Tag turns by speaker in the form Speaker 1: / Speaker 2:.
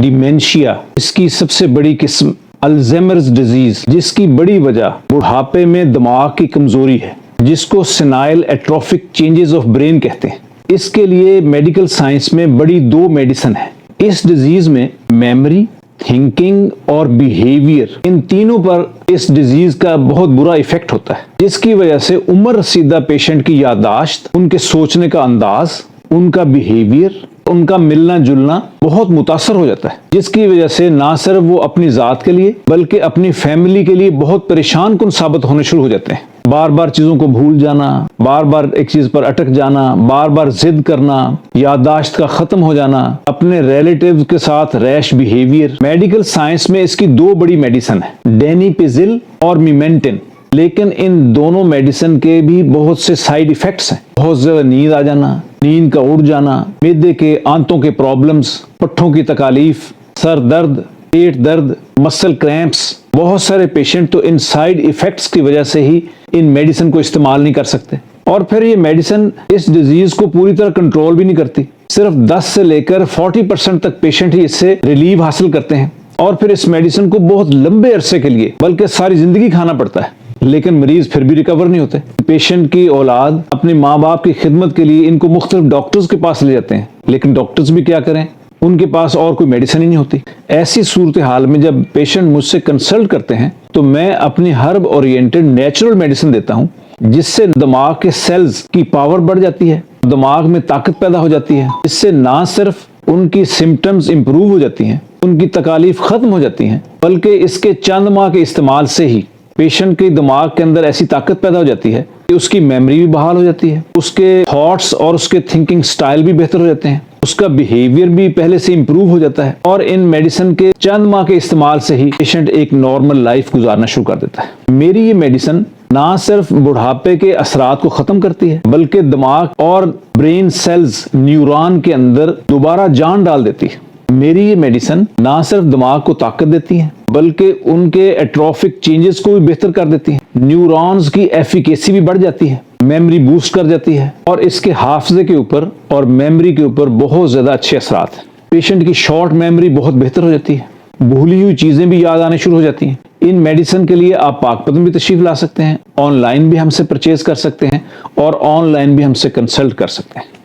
Speaker 1: ڈیمینشیا، اس کی سب سے بڑی قسم الزیمرز ڈیزیز، جس کی بڑی وجہ بڑھاپے میں دماغ کی کمزوری ہے، جس کو سینائل ایٹروفک چینجز آف برین کہتے ہیں۔ اس کے لیے میڈیکل سائنس میں بڑی 2 میڈیسن ہیں۔ اس ڈیزیز میں میموری، تھنکنگ اور بیہیویئر، ان تینوں پر اس ڈیزیز کا بہت برا ایفیکٹ ہوتا ہے، جس کی وجہ سے عمر رسیدہ پیشنٹ کی یادداشت، ان کے سوچنے کا انداز، ان کا بیہیویئر، ان کا ملنا جلنا بہت متاثر ہو جاتا ہے، جس کی وجہ سے نہ صرف وہ اپنی ذات کے لیے بلکہ اپنی فیملی کے لیے بہت پریشان کن ثابت ہونے شروع ہو جاتے ہیں۔ بار بار چیزوں کو بھول جانا، بار بار ایک چیز پر اٹک جانا، بار بار ضد کرنا، یادداشت کا ختم ہو جانا، اپنے ریلیٹیو کے ساتھ ریش بیہیویئر۔ میڈیکل سائنس میں اس کی 2 بڑی میڈیسن ہیں، ڈینیپیزل اور میمنٹن، لیکن ان دونوں میڈیسن کے بھی بہت سے سائیڈ ایفیکٹس ہیں۔ بہت زیادہ نیند آ جانا، نیند کا اڑ جانا، معدے کے آنتوں کے پرابلمز، پٹھوں کی تکالیف، سر درد، پیٹ درد، مسل کریمپس۔ بہت سارے پیشنٹ تو ان سائیڈ ایفیکٹس کی وجہ سے ہی ان میڈیسن کو استعمال نہیں کر سکتے، اور پھر یہ میڈیسن اس ڈیزیز کو پوری طرح کنٹرول بھی نہیں کرتی۔ صرف 10 سے لے کر 40% تک پیشنٹ ہی اس سے ریلیو حاصل کرتے ہیں، اور پھر اس میڈیسن کو بہت لمبے عرصے کے لیے بلکہ ساری زندگی کھانا پڑتا ہے، لیکن مریض پھر بھی ریکور نہیں ہوتے۔ پیشنٹ کی اولاد اپنے ماں باپ کی خدمت کے لیے ان کو مختلف ڈاکٹرز کے پاس لے جاتے ہیں، لیکن ڈاکٹرز بھی کیا کریں، ان کے پاس اور کوئی میڈیسن ہی نہیں ہوتی۔ ایسی صورتحال میں جب پیشنٹ مجھ سے کنسلٹ کرتے ہیں تو میں اپنی ہرب اورینٹڈ نیچرل میڈیسن دیتا ہوں، جس سے دماغ کے سیلز کی پاور بڑھ جاتی ہے، دماغ میں طاقت پیدا ہو جاتی ہے، اس سے نہ صرف ان کی سمپٹمز امپروو ہو جاتی ہیں، ان کی تکالیف ختم ہو جاتی ہیں، بلکہ اس کے چند ماہ کے استعمال سے ہی پیشنٹ کے دماغ کے اندر ایسی طاقت پیدا ہو جاتی ہے کہ اس کی میموری بھی بحال ہو جاتی ہے، اس کے تھاٹس اور اس کے تھنکنگ سٹائل بھی بہتر ہو جاتے ہیں، اس کا بیہیویئر بھی پہلے سے امپروو ہو جاتا ہے، اور ان میڈیسن کے چند ماہ کے استعمال سے ہی پیشنٹ ایک نارمل لائف گزارنا شروع کر دیتا ہے۔ میری یہ میڈیسن نہ صرف بڑھاپے کے اثرات کو ختم کرتی ہے بلکہ دماغ اور برین سیلز، نیورون کے اندر دوبارہ جان ڈال دیتی ہے۔ میری یہ میڈیسن نہ صرف دماغ کو طاقت دیتی ہے بلکہ ان کے ایٹروفک چینجز کو بھی بہتر کر دیتی ہے، نیورونز کی ایفیکیسی بھی بڑھ جاتی ہے، میموری بوسٹ کر جاتی ہے، اور اس کے حافظے کے اوپر اور میموری کے اوپر بہت زیادہ اچھے اثرات ہیں۔ پیشنٹ کی شارٹ میموری بہت بہتر ہو جاتی ہے، بھولی ہوئی چیزیں بھی یاد آنے شروع ہو جاتی ہیں۔ ان میڈیسن کے لیے آپ پاک پتن بھی تشریف لا سکتے ہیں، آن لائن بھی ہم سے پرچیز کر سکتے ہیں، اور آن لائن بھی ہم سے کنسلٹ کر سکتے ہیں۔